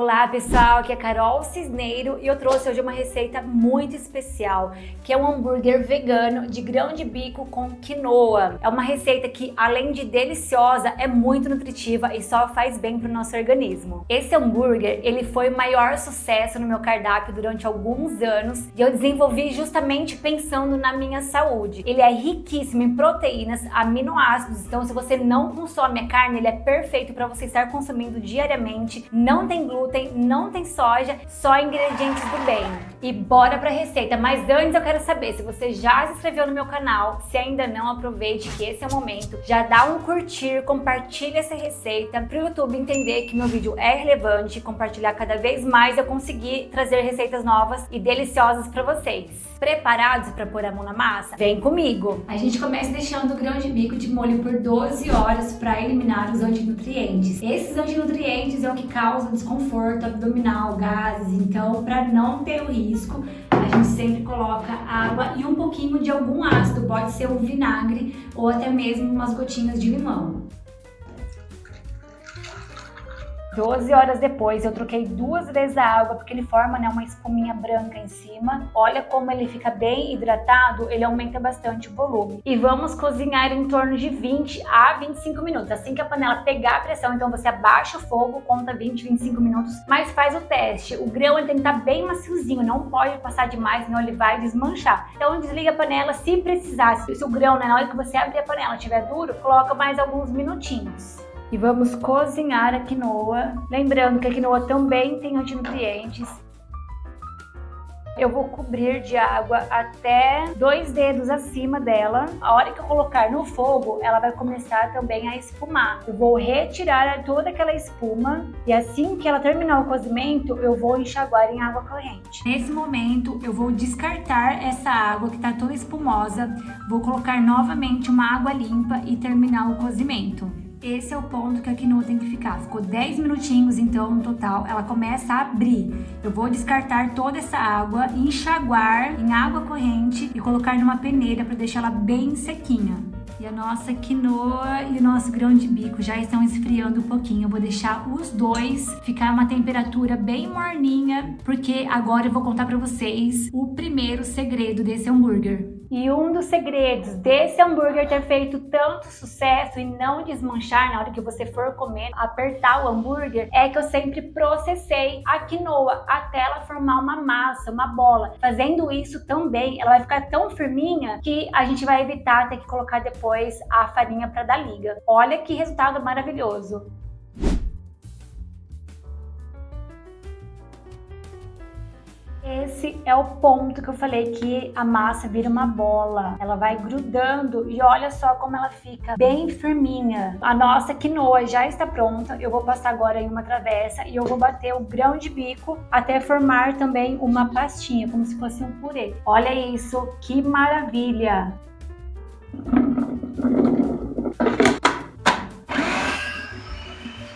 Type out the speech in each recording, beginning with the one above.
Olá pessoal, aqui é Carol Cisneiro e eu trouxe hoje uma receita muito especial, que é um hambúrguer vegano de grão de bico com quinoa. É uma receita que, além de deliciosa, é muito nutritiva e só faz bem para o nosso organismo. Esse hambúrguer, ele foi o maior sucesso no meu cardápio durante alguns anos e eu desenvolvi justamente pensando na minha saúde. Ele é riquíssimo em proteínas, aminoácidos, então se você não consome a carne, ele é perfeito para você estar consumindo diariamente. Não tem glúten, não tem soja, só ingredientes do bem. E bora pra receita, mas antes eu quero saber se você já se inscreveu no meu canal. Se ainda não, aproveite que esse é o momento, já dá um curtir, compartilha essa receita para o YouTube entender que meu vídeo é relevante, compartilhar cada vez mais eu conseguir trazer receitas novas e deliciosas para vocês. Preparados para pôr a mão na massa? Vem comigo! A gente começa deixando o grão de bico de molho por 12 horas para eliminar os antinutrientes. Esses antinutrientes é o que causa desconforto abdominal, gases, então para não ter o risco, a gente sempre coloca água e um pouquinho de algum ácido, pode ser um vinagre ou até mesmo umas gotinhas de limão. 12 horas depois eu troquei 2 vezes a água porque ele forma, uma espuminha branca em cima. Olha como ele fica bem hidratado, ele aumenta bastante o volume. E vamos cozinhar em torno de 20 a 25 minutos. Assim que a panela pegar a pressão, então você abaixa o fogo, conta 20, 25 minutos, mas faz o teste. O grão ele tem que estar bem maciozinho, não pode passar demais, senão ele vai desmanchar. Então desliga a panela se precisar. Se o grão, na hora que você abrir a panela, estiver duro, coloca mais alguns minutinhos. E vamos cozinhar a quinoa, lembrando que a quinoa também tem antinutrientes. Eu vou cobrir de água até 2 dedos acima dela. A hora que eu colocar no fogo, ela vai começar também a espumar. Eu vou retirar toda aquela espuma e assim que ela terminar o cozimento, eu vou enxaguar em água corrente. Nesse momento, eu vou descartar essa água que está toda espumosa, vou colocar novamente uma água limpa e terminar o cozimento. Esse é o ponto que a quinoa tem que ficar. Ficou 10 minutinhos então no total, ela começa a abrir. Eu vou descartar toda essa água, enxaguar em água corrente e colocar numa peneira para deixar ela bem sequinha. E a nossa quinoa e o nosso grão de bico já estão esfriando um pouquinho. Eu vou deixar os dois ficar uma temperatura bem morninha, porque agora eu vou contar para vocês o primeiro segredo desse hambúrguer. E um dos segredos desse hambúrguer ter feito tanto sucesso e não desmanchar na hora que você for comer, apertar o hambúrguer, é que eu sempre processei a quinoa até ela formar uma massa, uma bola. Fazendo isso também, ela vai ficar tão firminha que a gente vai evitar ter que colocar depois a farinha para dar liga. Olha que resultado maravilhoso! Esse é o ponto que eu falei que a massa vira uma bola, ela vai grudando e olha só como ela fica bem firminha. A nossa quinoa já está pronta, eu vou passar agora em uma travessa e eu vou bater o grão de bico até formar também uma pastinha, como se fosse um purê. Olha isso, que maravilha!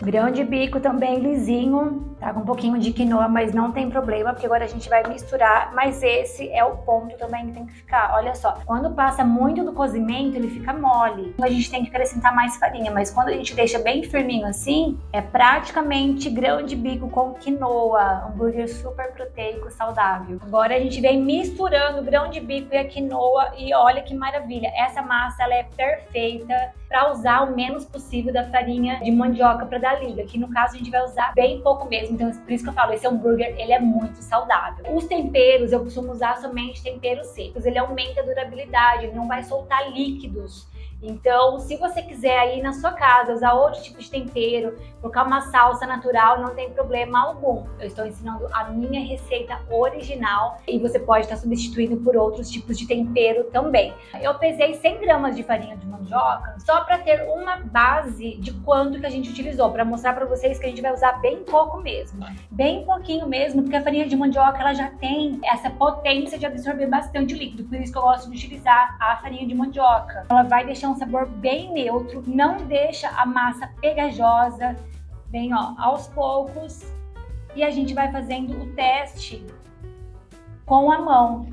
Grão de bico também lisinho, tá com um pouquinho de quinoa, mas não tem problema, porque agora a gente vai misturar, mas esse é o ponto também que tem que ficar. Olha só, quando passa muito do cozimento, ele fica mole. A gente tem que acrescentar mais farinha, mas quando a gente deixa bem firminho assim, é praticamente grão de bico com quinoa, hambúrguer super proteico, saudável. Agora a gente vem misturando o grão de bico e a quinoa e olha que maravilha. Essa massa, ela é perfeita para usar o menos possível da farinha de mandioca para dar liga, que no caso a gente vai usar bem pouco mesmo, então por isso que eu falo, esse hambúrguer ele é muito saudável. Os temperos, eu costumo usar somente temperos secos, ele aumenta a durabilidade, ele não vai soltar líquidos. Então, se você quiser aí na sua casa usar outro tipo de tempero, colocar uma salsa natural, não tem problema algum. Eu estou ensinando a minha receita original e você pode estar substituindo por outros tipos de tempero também. Eu pesei 100 gramas de farinha de mandioca só para ter uma base de quanto que a gente utilizou, para mostrar para vocês que a gente vai usar bem pouco mesmo. Bem pouquinho mesmo, porque a farinha de mandioca ela já tem essa potência de absorver bastante líquido, por isso que eu gosto de utilizar a farinha de mandioca. Ela vai deixar um sabor bem neutro, não deixa a massa pegajosa, bem aos poucos, e a gente vai fazendo o teste com a mão.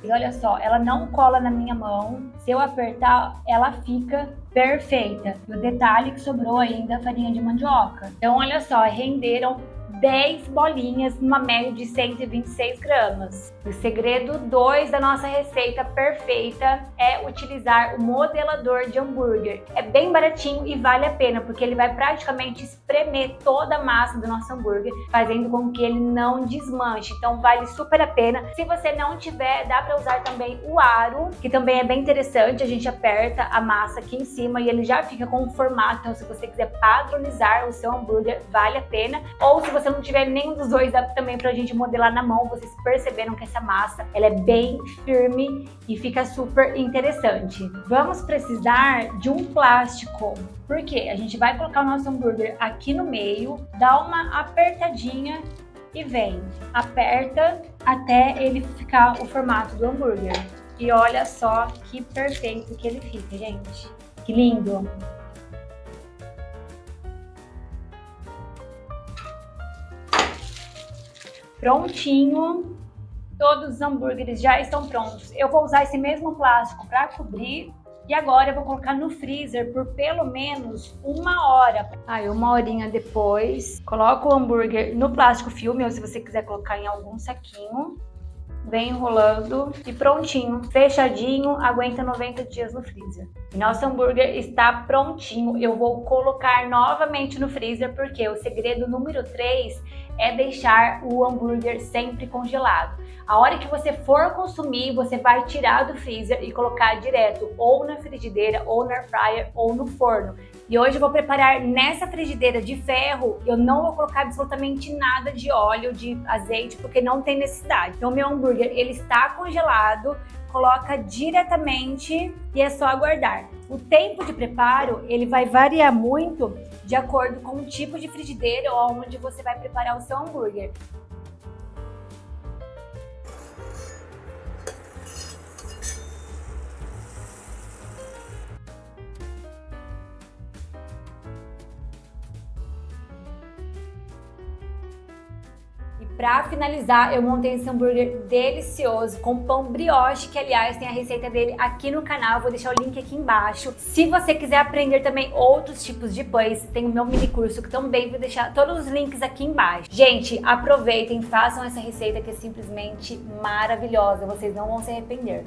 E olha só, ela não cola na minha mão. Se eu apertar, ela fica perfeita. E o detalhe que sobrou ainda é a farinha de mandioca. Então, olha só, renderam 10 bolinhas numa média de 126 gramas. O segredo 2 da nossa receita perfeita é utilizar o modelador de hambúrguer. É bem baratinho e vale a pena, porque ele vai praticamente espremer toda a massa do nosso hambúrguer, fazendo com que ele não desmanche. Então vale super a pena. Se você não tiver, dá para usar também o aro, que também é bem interessante. A gente aperta a massa aqui em cima e ele já fica com o formato. Então se você quiser padronizar o seu hambúrguer, vale a pena. Ou se você não tiver nenhum dos dois, dá também pra gente modelar na mão. Vocês perceberam que essa massa, ela é bem firme e fica super interessante. Vamos precisar de um plástico, porque a gente vai colocar o nosso hambúrguer aqui no meio, dá uma apertadinha e vem. Aperta até ele ficar o formato do hambúrguer. E olha só que perfeito que ele fica, gente. Que lindo! Prontinho, todos os hambúrgueres já estão prontos. Eu vou usar esse mesmo plástico para cobrir e agora eu vou colocar no freezer por pelo menos 1 hora. Aí 1 horinha depois, coloco o hambúrguer no plástico filme ou se você quiser colocar em algum saquinho. Vem enrolando e prontinho, fechadinho, aguenta 90 dias no freezer. E nosso hambúrguer está prontinho. Eu vou colocar novamente no freezer porque o segredo número 3 é deixar o hambúrguer sempre congelado. A hora que você for consumir, você vai tirar do freezer e colocar direto ou na frigideira, ou na air fryer, ou no forno. E hoje eu vou preparar nessa frigideira de ferro. Eu não vou colocar absolutamente nada de óleo, de azeite, porque não tem necessidade. Então meu hambúrguer, ele está congelado, coloca diretamente e é só aguardar. O tempo de preparo, ele vai variar muito de acordo com o tipo de frigideira ou onde você vai preparar o seu hambúrguer. E para finalizar, eu montei esse hambúrguer delicioso com pão brioche, que aliás tem a receita dele aqui no canal, vou deixar o link aqui embaixo. Se você quiser aprender também outros tipos de pães, tem o meu mini curso que também vou deixar todos os links aqui embaixo. Gente, aproveitem, façam essa receita que é simplesmente maravilhosa, vocês não vão se arrepender.